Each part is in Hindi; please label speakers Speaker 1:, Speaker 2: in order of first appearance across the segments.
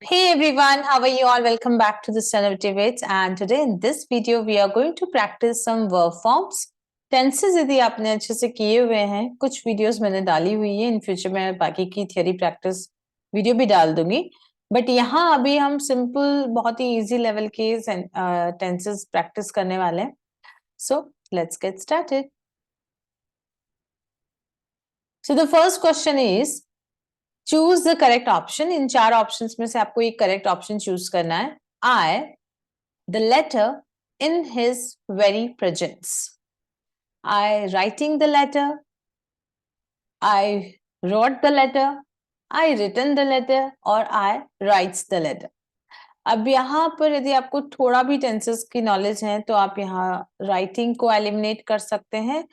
Speaker 1: Hey everyone, how are you all? Welcome back to the Innovative, and today in this video we are going to practice some verb forms. Tenses यदि आपने अच्छे से किए हुए हैं, कुछ वीडियोस मैंने डाली हुई है, इन फ्यूचर में बाकी की थियरी प्रैक्टिस वीडियो भी डाल दूंगी, बट यहाँ अभी हम सिंपल बहुत ही इजी लेवल के टेंसेस प्रैक्टिस करने वाले हैं. So let's get started. So the first question is choose the correct option. इन चार ऑप्शंस में से आपको एक करेक्ट ऑप्शन चूज करना है. आई the letter in his very presence. I writing the letter, I wrote the letter, I written the letter or I writes the letter. अब यहाँ पर यदि आपको थोड़ा भी टेंसेस की नॉलेज है तो आप यहाँ राइटिंग को एलिमिनेट कर सकते हैं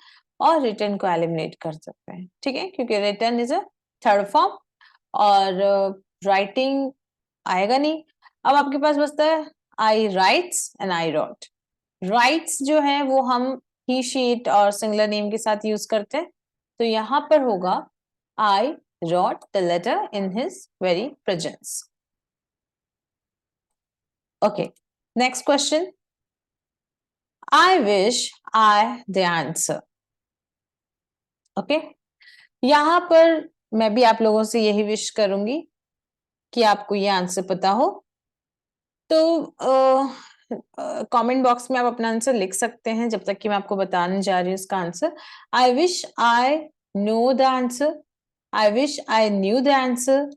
Speaker 1: और रिटन को एलिमिनेट कर सकते हैं. ठीक है, क्योंकि written is a third form और राइटिंग आएगा नहीं. अब आपके पास बचता है I writes and I wrote. Writes जो है वो हम ही शीट और सिंगुलर नेम के साथ यूज करते हैं, तो यहां पर होगा I wrote the letter in his very presence. Okay, next question. I wish I the answer. Okay, यहां पर मैं भी आप लोगों से यही विश करूंगी कि आपको ये आंसर पता हो. तो कमेंट बॉक्स में आप अपना आंसर लिख सकते हैं जब तक कि मैं आपको बताने जा रही हूँ इसका answer. I wish I know the answer, I wish I knew the answer,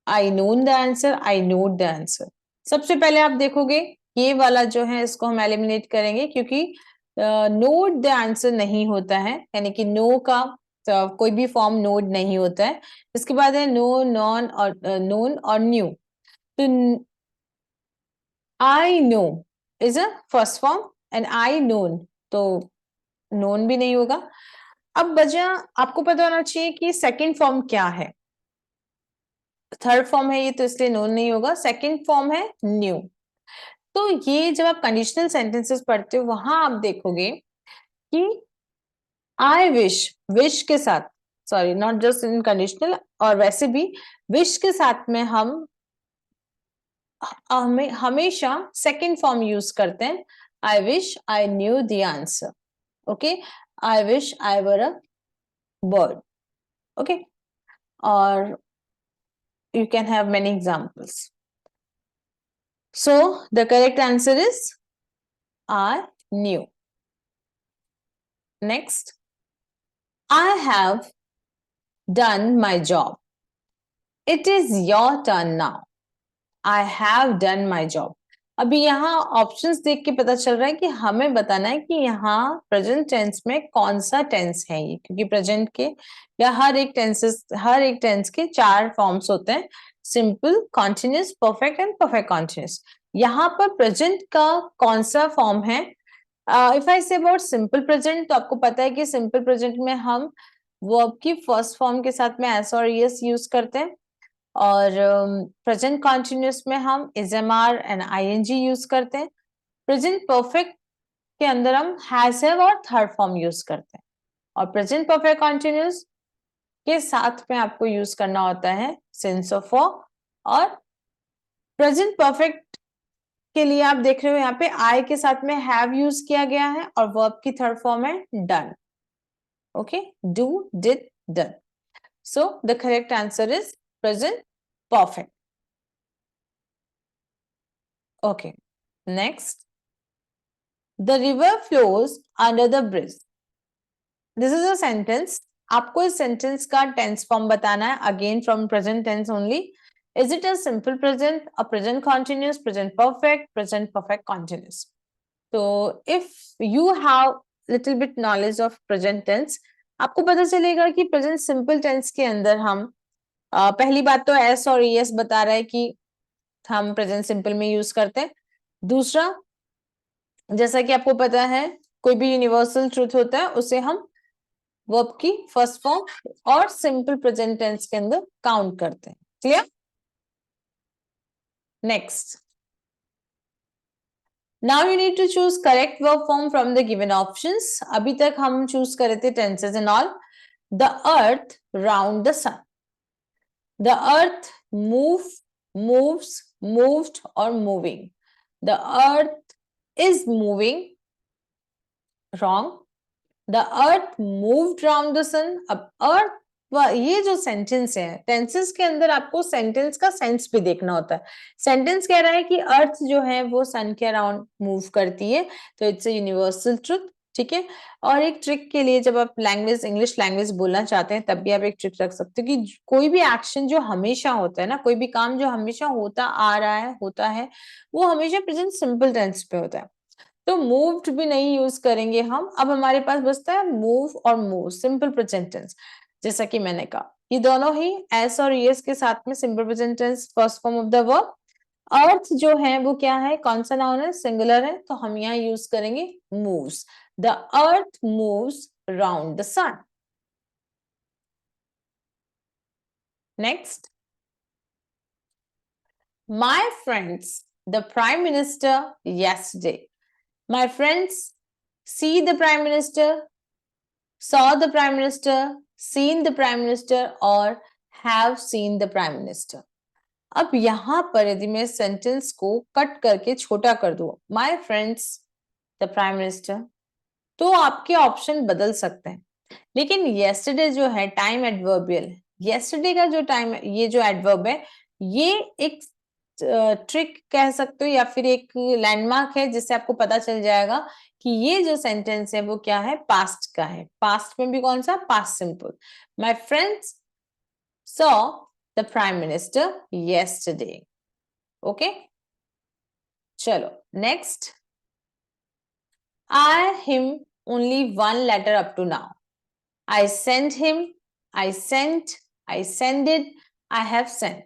Speaker 1: I known the answer, I note the answer. सबसे पहले आप देखोगे ये वाला जो है इसको हम एलिमिनेट करेंगे क्योंकि नोट द आंसर नहीं होता है, यानी कि नो का कोई भी फॉर्म नोट नहीं होता है. इसके बाद है नो, नॉन और नोन और न्यू. तो I know is a first form and I known तो known भी नहीं होगा. अब बचा आपको पता होना चाहिए कि सेकंड फॉर्म क्या है. थर्ड फॉर्म है ये तो इसलिए known नहीं होगा. सेकंड फॉर्म है न्यू. तो ये जब आप कंडीशनल सेंटेंसेस पढ़ते हो वहां आप देखोगे कि आई विश के साथ, sorry not just in conditional और वैसे भी विश के साथ में हम हमेशा सेकंड फॉर्म यूज करते हैं. आई wish I knew the answer. Okay, I wish I were a bird. Okay, और you can have many examples. So the correct answer is I knew. Next, I have done my job. It is your turn now. I have done my job. अभी यहाँ ऑप्शंस देख के पता चल रहा है कि हमें बताना है कि यहाँ प्रेजेंट टेंस में कौन सा टेंस है ये, क्योंकि प्रेजेंट के या हर एक टेंस के चार फॉर्म्स होते हैं: simple, continuous, perfect and perfect continuous. यहाँ पर प्रेजेंट का कौन सा फॉर्म है? If I say about simple present, तो आपको पता है कि सिंपल प्रेजेंट में हम वर्ब की फर्स्ट फॉर्म के साथ में एस और एस यूज करते हैं और प्रेजेंट कॉन्टिन्यूस में हम इजएमआर एंड आईएनजी यूज करते हैं. प्रेजेंट परफेक्ट के अंदर हम हैज हैव और थर्ड फॉर्म यूज करते हैं और प्रेजेंट परफेक्ट कॉन्टिन्यूस के साथ में आपको यूज करना होता है सिंस ऑफ और प्रेजेंट परफेक्ट के लिए आप देख रहे हो यहाँ पे आई के साथ में हैव यूज किया गया है और वर्ब की थर्ड फॉर्म है done. Okay, do, did, done. So the correct answer is present perfect. Okay, next, the river flows under the bridge. This is a sentence. आपको इस सेंटेंस का टेंस फॉर्म बताना है, again from present tense only. Is it a simple present, a present continuous, present perfect continuous? तो if you have little bit knowledge of present tense, आपको पता चलेगा कि प्रेजेंट सिंपल टेंस के अंदर हम पहली बात तो एस और एस बता रहा है कि हम प्रेजेंट सिंपल में यूज करते हैं. दूसरा, जैसा कि आपको पता है कोई भी यूनिवर्सल ट्रूथ होता है उसे हम वर्ब की फर्स्ट फॉर्म और सिंपल प्रेजेंट टेंस के अंदर काउंट करते हैं. Clear? Next, now you need to choose correct verb form from the given options. अभी तक हम चूज करे थे tenses and all. The earth round the sun. The earth move moves, moved or moving. The earth is moving. Wrong. The earth moved round the sun. अब earth, ये जो सेंटेंस है, टेंसेस के अंदर आपको सेंटेंस का सेंस भी देखना होता है. सेंटेंस कह रहा है कि अर्थ जो है वो सन के अराउंड मूव करती है, तो इट्स अ यूनिवर्सल ट्रुथ. ठीक है. और एक ट्रिक के लिए, जब आप लैंग्वेज, इंग्लिश लैंग्वेज बोलना चाहते हैं, तब भी आप एक ट्रिक रख सकते हो कि कोई भी एक्शन जो हमेशा होता है ना, कोई भी काम जो हमेशा होता आ रहा है, होता है, वो हमेशा प्रेजेंट सिंपल टेंस पे होता है. तो मूव्ड भी नहीं यूज करेंगे हम. अब हमारे पास बचता है मूव और मूव, सिंपल प्रेजेंट टेंस. जैसा कि मैंने कहा, ये दोनों ही एस और ईएस के साथ में simple present tense, first form of the verb. अर्थ जो है वो क्या है, कौन सा नाउन है, सिंगुलर है, तो हम यहाँ यूज करेंगे moves. The earth moves round the sun. Next, my friends the prime minister yesterday. My friends see the prime minister, saw the prime minister, seen the prime minister और have seen the prime minister. अब यहां पर यदि मैं सेंटेंस को कट करके छोटा कर दूं, my friends the prime minister, तो आपके ऑप्शन बदल सकते हैं. लेकिन yesterday जो है टाइम एडवर्बियल है. yesterday का जो टाइम, ये जो एडवर्ब है, ये एक ट्रिक कह सकते हो या फिर एक लैंडमार्क है जिससे आपको पता चल जाएगा कि ये जो सेंटेंस है वो क्या है, पास्ट का है. पास्ट में भी कौन सा, past simple. My friends saw the prime minister yesterday. Okay, चलो next. I him only one letter up to now. I sent him, I sent, I sended, I have sent.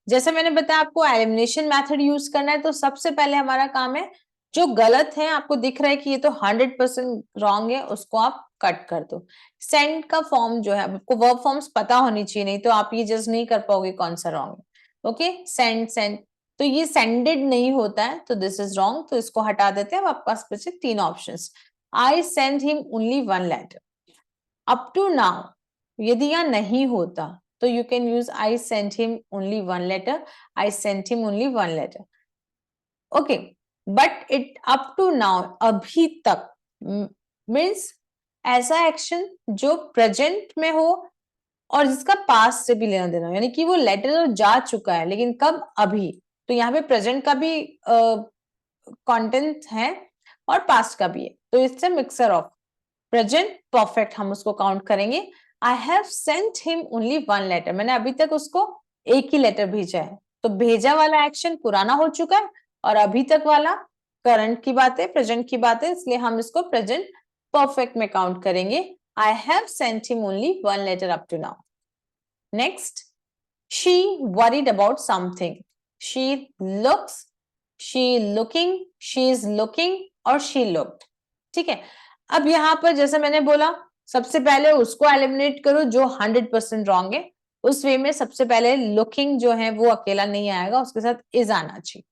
Speaker 1: जैसे मैंने बताया आपको एलिमिनेशन मेथड यूज करना है, तो सबसे पहले हमारा काम है, जो गलत है, आपको दिख रहा है कि ये तो 100% रॉन्ग है, उसको आप कट कर दो. सेंड का फॉर्म जो है, आपको वर्ब फॉर्म्स पता होनी चाहिए, नहीं तो आप ये जज नहीं कर पाओगे कौन सा रॉन्ग है. ओके, सेंड, सेंड, तो ये सेंडेड नहीं होता है, तो दिस इज रॉन्ग, तो इसको हटा देते हैं. अब आपके पास बचे 3 options. I send him only 1 letter. Up to now यदि यह नहीं होता तो you can use I sent him only 1 letter. I sent him only 1 letter. Okay, but it up to now, अभी तक, मीन्स ऐसा एक्शन जो प्रेजेंट में हो और जिसका पास्ट से भी लेना देना हो, यानी कि वो लेटर तो जा चुका है, लेकिन कब, अभी. तो यहाँ पे प्रेजेंट का भी कंटेंट है और पास्ट का भी है, तो इससे मिक्सर ऑफ प्रेजेंट परफेक्ट हम उसको काउंट करेंगे. I have sent him only 1 letter. मैंने अभी तक उसको एक ही लेटर भेजा है, तो भेजा वाला एक्शन पुराना हो चुका है और अभी तक वाला करंट की बात है, प्रेजेंट की बात है, इसलिए हम इसको प्रेजेंट परफेक्ट में काउंट करेंगे. I have sent him only 1 letter up to now. Next, she worried about something. she looks, she looking, she is looking और she looked. ठीक है. अब यहां पर जैसे मैंने बोला, सबसे पहले उसको एलिमिनेट करो जो 100% रॉन्ग है. उस वे में सबसे पहले लुकिंग जो है वो अकेला नहीं आएगा, उसके साथ इज आना चाहिए.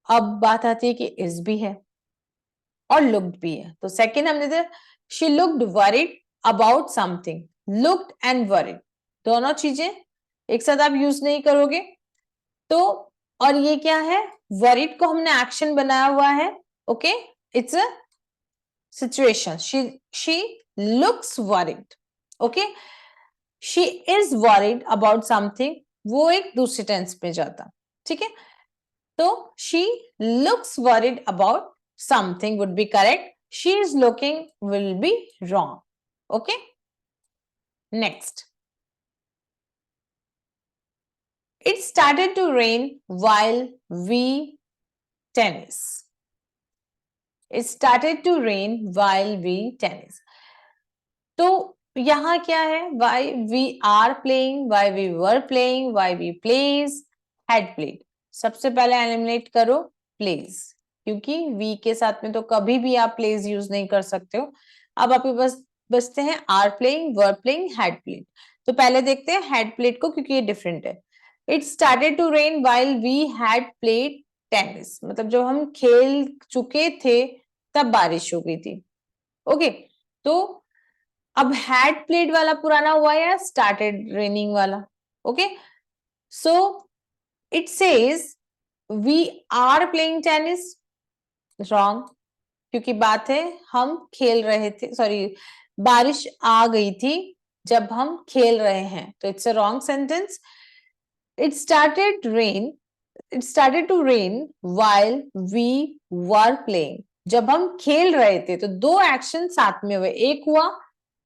Speaker 1: अब बात आती है कि इज भी है और लुक्ड भी है, तो सेकंड हमने दिया, she looked worried about something. Looked and worried दोनों चीजें एक साथ आप यूज नहीं करोगे. तो और ये क्या है, वरीड को हमने एक्शन बनाया हुआ है. Okay, it's a situation. She looks worried. Okay, she is worried about something, वो एक दूसरे टेंस पे जाता. ठीक है, तो she looks worried about something would be correct. She is looking will be wrong. Okay, next. It started to rain while we tennis. It started to rain while we tennis. तो यहाँ क्या है, why we are playing, why we were playing, why we plays, had played. सबसे पहले एलिमिनेट करो plays, क्योंकि वी के साथ में तो कभी भी आप प्लेज यूज नहीं कर सकते हो. अब आपके पास बचते हैं are playing, were playing, had played. तो पहले देखते हैं हैड प्लेड को, क्योंकि ये डिफरेंट है. It started to rain while we had played tennis, मतलब जब हम खेल चुके थे तब बारिश हो गई थी. ओके, तो अब हैड प्लेड वाला पुराना हुआ या स्टार्टेड रेनिंग वाला. Okay, so It says we are playing tennis. Wrong. क्योंकि बात है हम खेल रहे थे, सॉरी, बारिश आ गई थी जब हम खेल रहे हैं, तो it's a wrong sentence. It started rain. It started to rain while we were playing. जब हम खेल रहे थे, तो दो एक्शन साथ में हुए. एक हुआ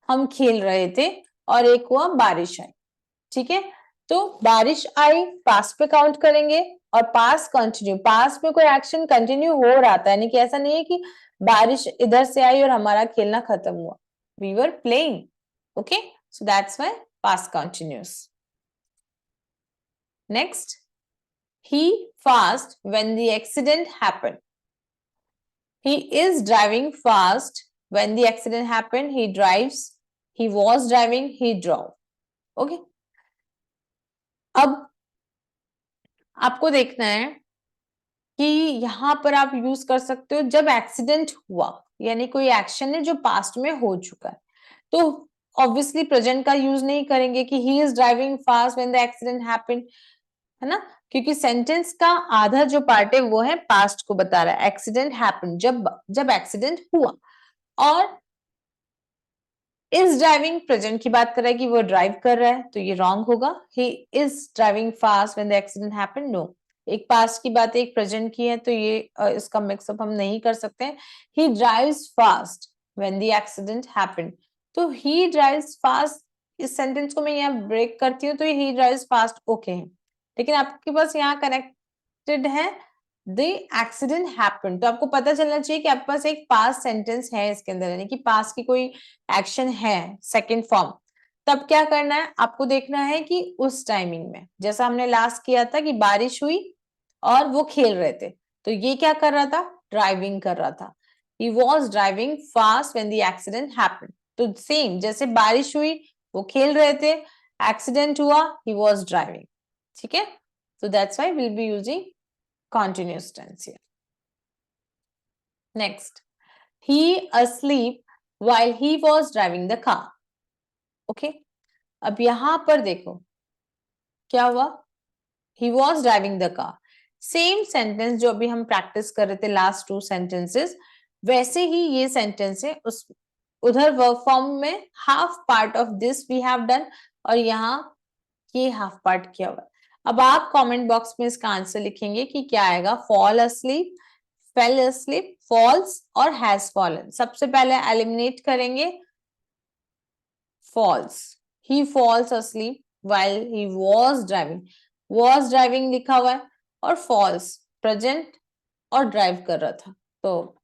Speaker 1: हम खेल रहे थे और एक हुआ बारिश आई. ठीक है, तो बारिश आई पास्ट पे काउंट करेंगे और पास्ट कंटिन्यू. पास्ट में कोई एक्शन कंटिन्यू हो रहा था, यानी कि ऐसा नहीं है कि बारिश इधर से आई और हमारा खेलना खत्म हुआ. We were playing. Okay, so that's why past continuous. Next, he fast when the accident happened. He is driving fast when the accident happened. He drives. He was driving. He drove. Okay. अब आपको देखना है कि यहां पर आप यूज कर सकते हो जब एक्सीडेंट हुआ, यानी कोई एक्शन है जो पास्ट में हो चुका है, तो ऑब्वियसली प्रेजेंट का यूज नहीं करेंगे कि ही is driving fast when the accident happened, है ना, क्योंकि सेंटेंस का आधा जो पार्ट है वो है पास्ट को बता रहा है. एक्सीडेंट हैपेंड, जब एक्सीडेंट हुआ. और इज ड्राइविंग प्रेजेंट की बात कर रहा है कि वो ड्राइव कर रहा है, तो ये रॉन्ग होगा. He is driving fast when the accident happened. No, एक पास्ट की बात है, एक प्रेजेंट की है, तो ये इसका मिक्सअप हम नहीं कर सकते. ही drives fast when the accident happened. तो ही ड्राइव्स फास्ट, इस सेंटेंस को मैं यहाँ ब्रेक करती हूँ, तो ही ड्राइव्स फास्ट ओके है, लेकिन आपके पास यहाँ कनेक्टेड है द एक्सीडेंट हैपेंड, तो आपको पता चलना चाहिए कि आपके पास एक पास्ट सेंटेंस है इसके अंदर, यानी कि पास्ट की कोई एक्शन है सेकंड फॉर्म. तब क्या करना है, आपको देखना है कि उस टाइमिंग में, जैसा हमने लास्ट किया था कि बारिश हुई और वो खेल रहे थे, तो ये क्या कर रहा था, ड्राइविंग कर रहा था. He was driving fast when the accident happened. तो सेम जैसे बारिश हुई वो खेल रहे थे, एक्सीडेंट हुआ, ही वॉज ड्राइविंग. ठीक है, so that's why we'll be using continuous tense here. Next, he asleep while he was driving the car. Okay, अब यहां पर देखो क्या हुआ, he was driving the car. Same sentence जो अभी हम प्रैक्टिस कर रहे थे लास्ट टू सेंटेंसेस, वैसे ही ये सेंटेंस है. उस उधर वर्ब फॉर्म में half part of this we have done और यहाँ ये हाफ पार्ट किया हुआ. अब आप कमेंट बॉक्स में इसका आंसर लिखेंगे कि क्या आएगा. Fall asleep, fell asleep, falls और has fallen. सबसे पहले एलिमिनेट करेंगे falls. He falls asleep while he was driving. Was driving लिखा हुआ है और falls प्रेजेंट और ड्राइव कर रहा था, तो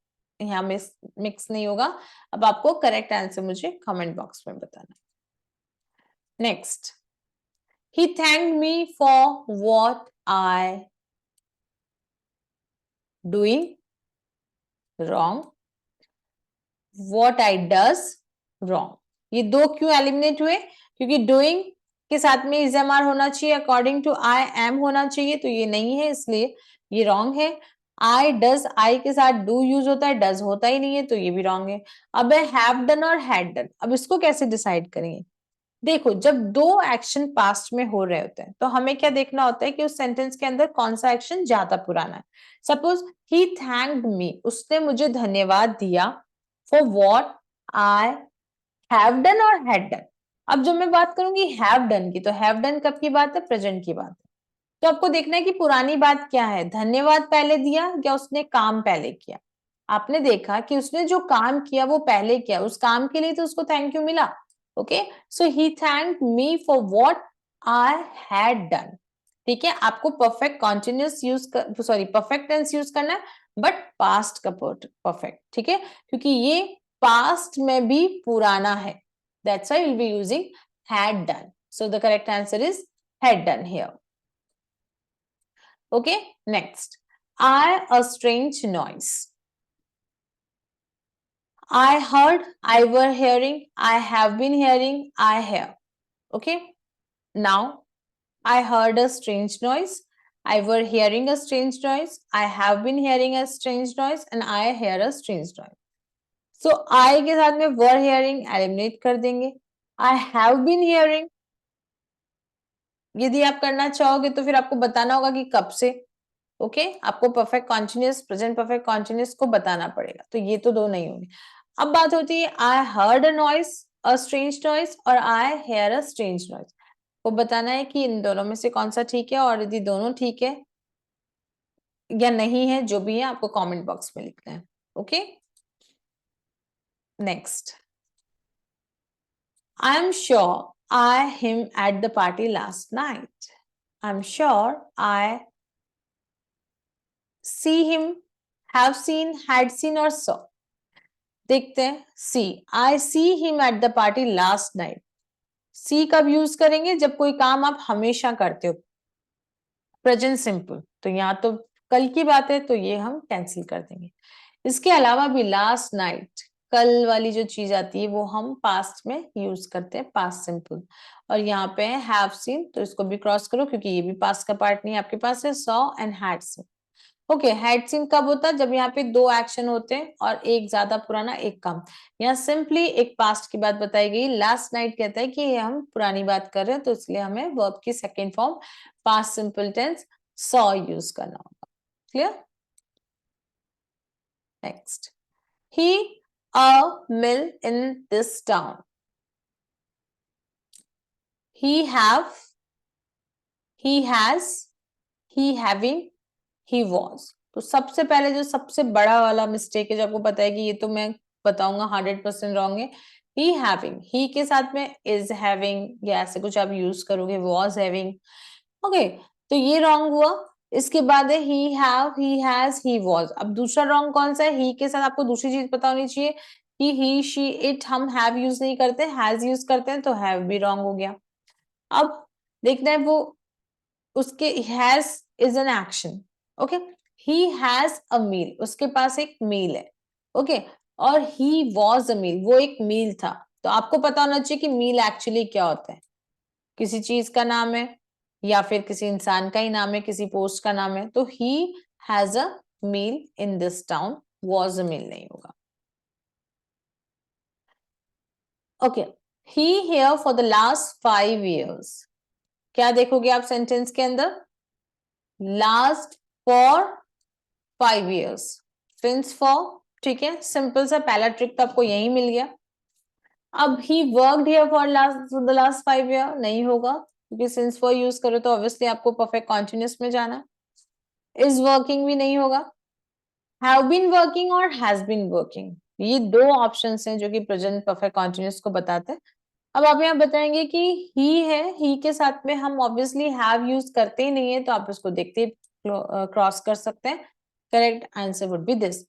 Speaker 1: यहाँ मिक्स नहीं होगा. अब आपको करेक्ट आंसर मुझे कमेंट बॉक्स में बताना. Next, he thanked me for what I doing. Wrong. What I does. Wrong. ये दो क्यों एलिमिनेट हुए, क्योंकि डूइंग के साथ में इज एम आर होना चाहिए, अकॉर्डिंग टू आई एम होना चाहिए, तो ये नहीं है, इसलिए ये रॉन्ग है. आई डज, आई के साथ डू यूज होता है, डज होता ही नहीं है, तो ये भी रॉन्ग है. अब है हैव डन और हैड डन. अब इसको कैसे डिसाइड करेंगे. देखो, जब दो एक्शन पास्ट में हो रहे होते हैं तो हमें क्या देखना होता है कि उस सेंटेंस के अंदर कौन सा एक्शन ज्यादा पुराना है. सपोज ही थैंक्ड मी, उसने मुझे धन्यवाद दिया for what I have done और हैड डन. अब जब मैं बात करूंगी हैव डन की, तो हैव डन कब की बात है, प्रेजेंट की बात है. तो आपको देखना है कि पुरानी बात क्या है, धन्यवाद पहले दिया या उसने काम पहले किया. आपने देखा कि उसने जो काम किया वो पहले किया, उस काम के लिए तो उसको थैंक यू मिला. Okay, so he thanked me for what I had done. ठीक है, आपको परफेक्ट कॉन्टिन्यूस यूज कर, सॉरी परफेक्ट टेंस यूज करना है, बट पास्ट का परफेक्ट. ठीक है, क्योंकि ये पास्ट में भी पुराना है, that's why we'll be using had done. So the correct answer is had done here. Okay, next, I a strange noise. I heard, I were hearing, I have been hearing, I hear. Okay, now I heard a strange noise, I were hearing a strange noise, I have been hearing a strange noise, and I hear a strange noise. So I के साथ में were hearing eliminate कर देंगे. I have been hearing, यदि आप करना चाहोगे तो फिर आपको बताना होगा कि कब से। ओके आपको perfect continuous, present perfect continuous को बताना पड़ेगा, तो ये तो दो नहीं होंगे। अब बात होती है I heard a noise, a strange noise और आई हेयर अ स्ट्रेंज नॉइस। को बताना है कि इन दोनों में से कौन सा ठीक है, और यदि दोनों ठीक है या नहीं है, जो भी है आपको कमेंट बॉक्स में लिखना है। Okay next, I am sure I him at the party last night. I am sure I see him, have seen, had seen और सॉ। देखते हैं see, I see him at the party last night. See कब यूज करेंगे? जब कोई काम आप हमेशा करते हो, प्रेजेंट सिंपल, तो यहाँ तो कल की बात है तो ये हम कैंसिल कर देंगे। इसके अलावा भी लास्ट नाइट, कल वाली जो चीज आती है वो हम पास्ट में यूज करते हैं, पास्ट सिंपल। और यहाँ पे है हैव सीन, तो इसको भी क्रॉस करो क्योंकि ये भी पास्ट का पार्ट नहीं है आपके पास है। Saw and had seen. Okay had seen कब होता है? जब यहाँ पे दो एक्शन होते हैं और एक ज्यादा पुराना एक कम। यहाँ सिंपली एक पास्ट की बात बताई गई। लास्ट नाइट कहता है कि हम पुरानी बात कर रहे हैं, तो इसलिए हमें वर्ब की second form past simple tense saw use करना होगा। Clear? Next, he a mill in this town, he have, he has, he having, he was। तो सबसे पहले जो सबसे बड़ा वाला मिस्टेक है जो आपको पता है कि ये तो मैं बताऊंगा 100% रॉन्ग है। he having, he के साथ में is having या ऐसे कुछ आप यूज करोगे, was having। ओके तो ये रॉन्ग हुआ। इसके बाद है he have, he has, he was। अब दूसरा रॉन्ग कौन सा है? he के साथ आपको दूसरी चीज पता होनी चाहिए कि he, she, it हम have यूज नहीं करते, has यूज करते हैं, तो have भी रॉन्ग हो गया। अब देखना है वो उसके has is an action। Okay he has a meal, उसके पास एक मील है। ओके और he was a meal, वो एक मील था। तो आपको पता होना चाहिए कि मील एक्चुअली क्या होता है। किसी चीज का नाम है या फिर किसी इंसान का ही नाम है, किसी पोस्ट का नाम है। तो he has a meal in this town, was a meal नहीं होगा। Okay he here for the last 5 years। क्या देखोगे आप सेंटेंस के अंदर? Last for 5 years, since for. ठीक है सिंपल सा पहला ट्रिक तो आपको यही मिल गया। अब he worked here for the last 5 year नहीं होगा, क्योंकि सिंस फॉर यूज करो तो ऑब्वियसली आपको परफेक्ट कॉन्टिन्यूस में जाना। इज वर्किंग भी नहीं होगा। हैव बीन वर्किंग और हैज बीन वर्किंग, ये दो ऑप्शंस हैं जो कि प्रेजेंट परफेक्ट कॉन्टिन्यूस को बताते हैं। अब आप यहाँ बताएंगे कि ही है, ही के साथ में हम ऑब्वियसली हैव यूज करते ही नहीं है, तो आप इसको देखते ही क्रॉस कर सकते हैं। Correct answer would be this.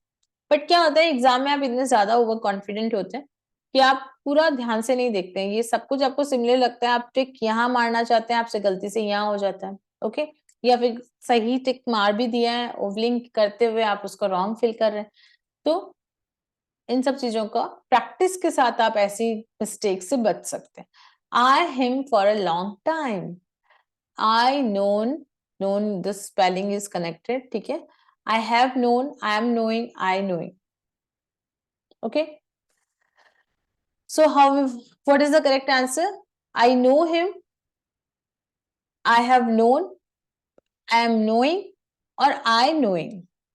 Speaker 1: But क्या होता है एग्जाम में आप इतने ज्यादा ओवर कॉन्फिडेंट होते हैं कि आप पूरा ध्यान से नहीं देखते हैं, ये सब कुछ आपको सिमिलर लगता है, आप टिक यहाँ मारना चाहते हैं, आपसे गलती से यहाँ हो जाता है। ओके या फिर सही टिक मार भी दिया है, ओवलिंग करते हुए आप उसको रॉन्ग फिल कर रहे हैं। तो इन सब चीजों का प्रैक्टिस के साथ आप ऐसी मिस्टेक से बच सकते हैं। I him for a long time, I known, known this spelling is connected. ठीक है I have known, I am knowing, I knowing. Okay so how, what is the correct answer? I know him, I have known, I am knowing और I knowing।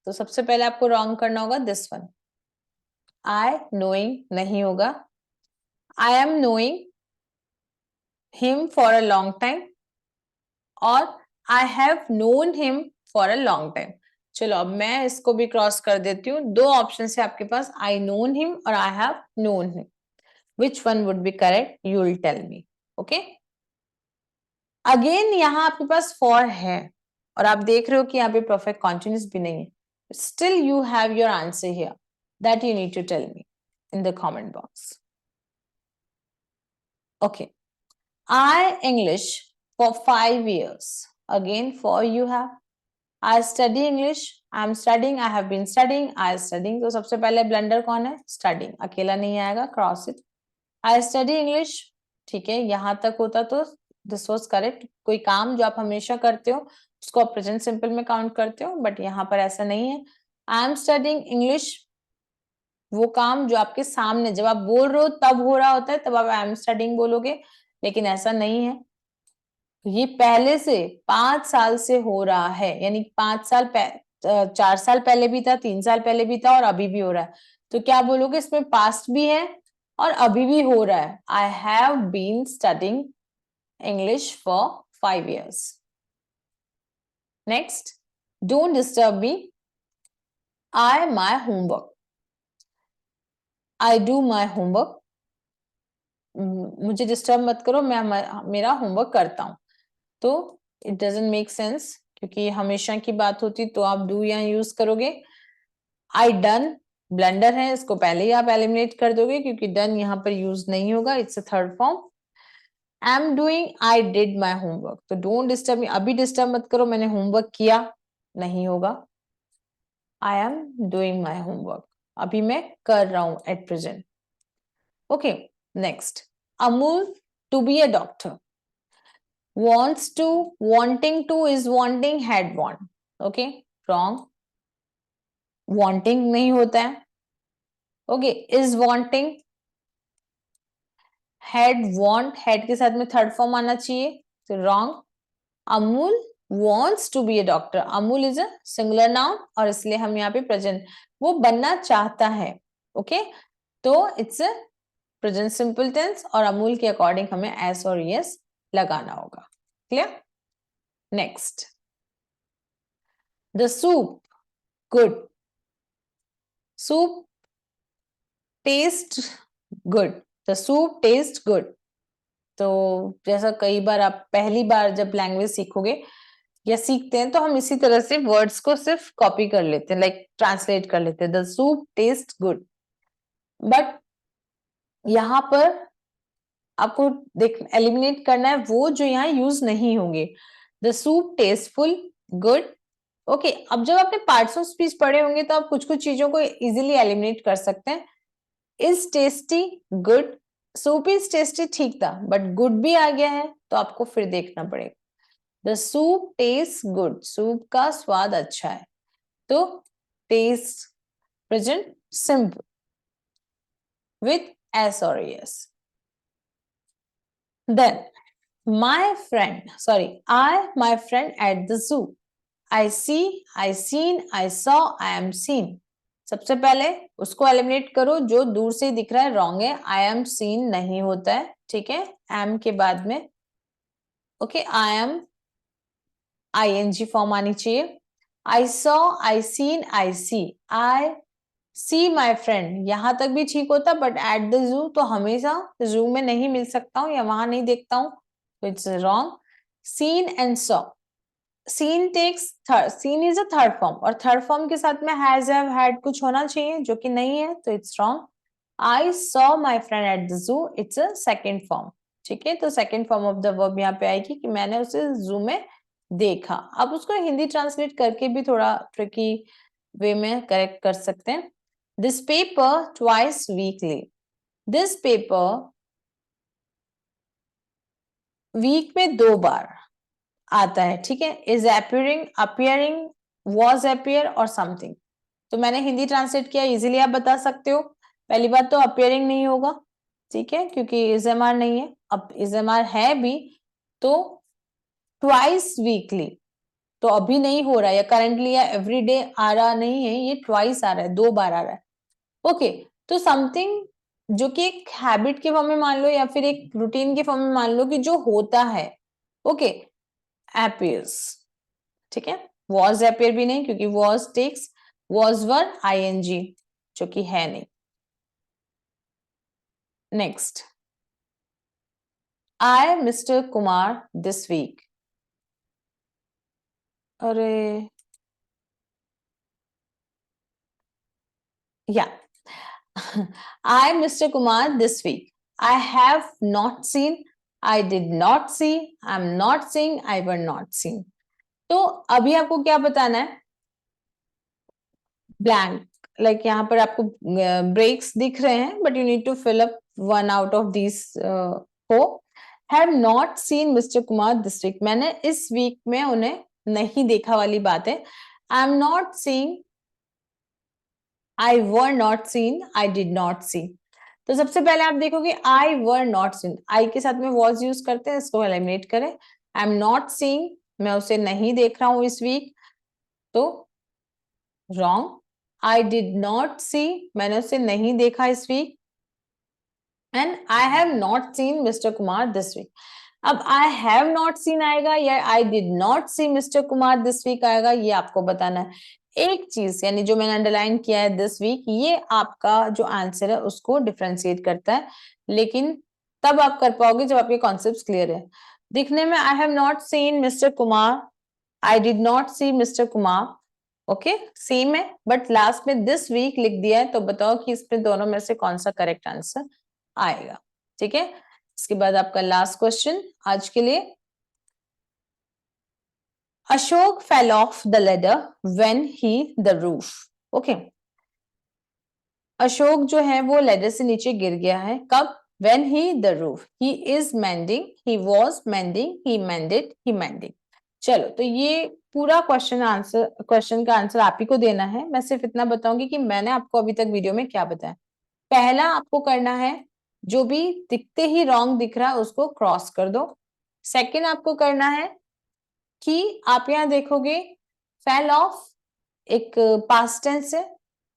Speaker 1: तो सबसे पहले आपको रॉन्ग करना होगा दिस वन। I knowing नहीं होगा। I am knowing him for a long time और I have known him for a long time। चलो अब मैं इसको भी क्रॉस कर देती हूँ। दो ऑप्शन है आपके पास, I known him और I have known him। Which one would be correct? You will tell me. Okay? Again यहाँ आपके पास फॉर है और आप देख रहे हो कि यहाँ पे परफेक्ट कॉन्टिन्यूस भी नहीं है। Still you have your answer here that you need to tell me in the comment box. Okay I English for 5 years। Again for you have. I study English, I am studying, I have been studying, I studying. तो सबसे पहले ब्लंडर कौन है? स्टडिंग, अकेला नहीं आएगा, cross it. I study English, ठीक है यहां तक होता तो दिस वाज करेक्ट। कोई काम जो आप हमेशा करते हो उसको आप प्रेजेंट सिंपल में काउंट करते हो, बट यहाँ पर ऐसा नहीं है। आई एम स्टडिंग इंग्लिश, वो काम जो आपके सामने जब आप बोल रहे हो तब हो रहा होता है, तब आप आई एम स्टडिंग बोलोगे, लेकिन ऐसा नहीं है। ये पहले से 5 साल से हो रहा है, यानी 4 साल पहले भी था, 3 साल पहले भी था और अभी भी हो रहा है। तो क्या बोलोगे, इसमें पास्ट भी है और अभी भी हो रहा है। I have been studying English for 5 years. Next, don't disturb me, I my homework, I do my homework, मुझे डिस्टर्ब मत करो, मैं मेरा होमवर्क करता हूं। तो इट डजंट मेक सेंस, क्योंकि हमेशा की बात होती तो आप डू यहाँ यूज करोगे। आई डन ब्लेंडर है, इसको पहले ही आप एलिमिनेट कर दोगे क्योंकि डन यहाँ पर यूज नहीं होगा, it's a third form. I am doing, I did my homework, तो डोंट डिस्टर्ब मी, अभी डिस्टर्ब मत करो, मैंने होमवर्क किया, नहीं होगा। I am doing my homework, अभी मैं कर रहा हूं at present. Okay, next, Amul to be a doctor, wants to, wanting to is wanting, had want, okay, wrong, wanting नहीं होता है। Okay, is wanting, had want, had के साथ में थर्ड फॉर्म आना चाहिए, तो wrong. Amul wants to be a doctor, Amul is a singular noun और इसलिए हम यहाँ पे प्रेजेंट, वो बनना चाहता है। ओके, तो it's a present simple tense और अमूल के अकॉर्डिंग हमें एस और यस लगाना होगा। Clear? Next, the soup good, soup taste good, the soup taste good. तो जैसा कई बार आप पहली बार जब लैंग्वेज सीखोगे या सीखते हैं तो हम इसी तरह से वर्ड्स को सिर्फ कॉपी कर लेते हैं, लाइक ट्रांसलेट कर लेते हैं, the soup taste good. But यहाँ पर आपको देख एलिमिनेट करना है वो जो यहाँ यूज नहीं होंगे। The soup tasteful good. Okay, अब जब आपने पार्ट्स ऑफ स्पीच पढ़े होंगे तो आप कुछ कुछ चीजों को इजीली एलिमिनेट कर सकते हैं। Is tasty good, soup is tasty ठीक था, बट गुड भी आ गया है तो आपको फिर देखना पड़ेगा। The soup taste good, soup का स्वाद अच्छा है, तो taste present simple with s or es. Then my friend, sorry, my friend at the zoo. I see, I seen, I saw, I am seen. सबसे पहले उसको एलिमिनेट करो जो दूर से दिख रहा है, रॉन्ग है। आई एम सीन नहीं होता है, ठीक है, एम के बाद में okay I am ING form आनी चाहिए। I saw, I seen, I see my friend, यहां तक भी ठीक होता, बट एट द जू तो हमेशा जू में नहीं मिल सकता हूँ या वहां नहीं देखता हूँ, तो it's wrong. Seen and saw, seen takes third, seen is a third form और थर्ड फॉर्म के साथ में हैज, हैव, हैड कुछ होना चाहिए जो कि नहीं है, तो it's wrong. I saw my friend at the zoo, it's a second form, ठीक है, तो second form of the verb यहाँ पे आएगी कि मैंने उसे जू में देखा। अब उसको हिंदी ट्रांसलेट करके भी थोड़ा ट्रिकी वे में करेक्ट कर सकते हैं। This paper twice weekly. This paper week में 2 बार आता है, ठीक है। Is appearing, appearing, was appear और something. तो मैंने हिंदी ट्रांसलेट किया, इजीली आप बता सकते हो। पहली बात तो appearing नहीं होगा, ठीक है, क्योंकि इजएमआर नहीं है। अब इजएमआर है भी तो ट्वाइस वीकली तो अभी नहीं हो रहा है या करंटली या एवरीडे आ रहा नहीं है, ये ट्वाइस आ रहा है, 2 बार आ रहा है। ओके, तो समथिंग जो कि एक हैबिट के फॉर्म में मान लो या फिर एक रूटीन के फॉर्म में मान लो कि जो होता है, ओके, appears, ठीक है। was appear भी नहीं क्योंकि was takes was were ing जो कि है नहीं। Next, I Mister Kumar this week, अरे या I Mr. Kumar this week. I have not seen, I did not see, I'm not seeing, I were not seen. तो अभी आपको क्या बताना है, ब्लैंक, लाइक यहाँ पर आपको ब्रेक्स दिख रहे हैं but you need to fill up one out of this हो। Have not seen mister Kumar this week, मैंने इस वीक में उन्हें नहीं देखा वाली बात है। I am not seeing, I were not seen, I did not see. तो सबसे पहले आप देखोगे आई वर नॉट सीन, आई के साथ में वॉज यूज करते हैं, इसको एलिमिनेट करें। आई एम नॉट सीइंग, मैं उसे नहीं देख रहा हूं इस वीक, तो wrong. I did not see, मैंने उसे नहीं देखा इस week. And I have not seen mister Kumar this week. अब आई हैव नॉट सीन आएगा या I did not see Mister Kumar this week आएगा, ये आपको बताना है. एक चीज यानी जो मैंने अंडरलाइन किया है दिस वीक, ये आपका जो आंसर है उसको डिफरेंशिएट करता है, लेकिन तब आप कर पाओगे जब आपके कॉन्सेप्ट क्लियर है. दिखने में I have not seen mister Kumar, I did not see Mister Kumar, okay same है, बट लास्ट में दिस वीक लिख दिया है, तो बताओ कि इसमें दोनों में से कौन सा करेक्ट आंसर आएगा. ठीक है, इसके बाद आपका लास्ट क्वेश्चन आज के लिए. Ashok fell off the ladder when he the roof. Okay, Ashok जो है वो लेडर से नीचे गिर गया है. कब? When he the roof. He is mending, he was mending, he मेंडेड, he mending. चलो, तो ये पूरा क्वेश्चन का आंसर आप ही को देना है. मैं सिर्फ इतना बताऊंगी कि मैंने आपको अभी तक वीडियो में क्या बताया. पहला आपको करना है, जो भी दिखते ही रॉन्ग दिख रहा है उसको क्रॉस कर दो. सेकंड आपको करना है कि आप यहाँ देखोगे फेल ऑफ एक पास्ट टेंस है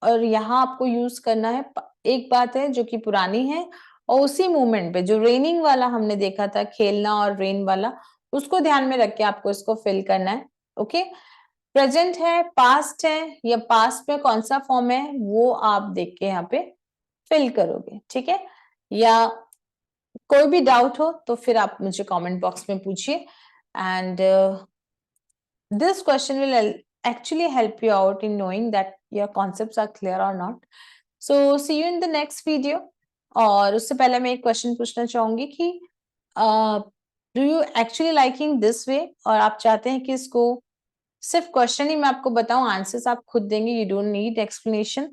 Speaker 1: और यहाँ आपको यूज करना है एक बात है जो कि पुरानी है, और उसी मोमेंट पे जो रेनिंग वाला हमने देखा था, खेलना और रेन वाला, उसको ध्यान में रख के आपको इसको फिल करना है. ओके, प्रेजेंट है, पास्ट है, या पास्ट में कौन सा फॉर्म है वो आप देख के यहाँ पे फिल करोगे. ठीक है, या कोई भी डाउट हो तो फिर आप मुझे कमेंट बॉक्स में पूछिए. And this question will actually help you out in knowing that your concepts are clear or not. So see you in the next video. और उससे पहले मैं एक क्वेश्चन पूछना चाहूंगी कि do you actually liking this way, और आप चाहते हैं कि इसको सिर्फ क्वेश्चन ही मैं आपको बताऊं, आंसर्स आप खुद देंगे, यू डोंट नीड एक्सप्लेनेशन.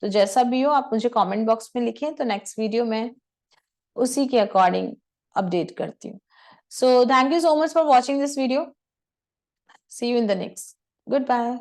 Speaker 1: तो जैसा भी हो आप मुझे कमेंट बॉक्स में लिखें, तो नेक्स्ट वीडियो में उसी के अकॉर्डिंग अपडेट करती हूँ. So thank you so much for watching this video. See you in the next. Goodbye.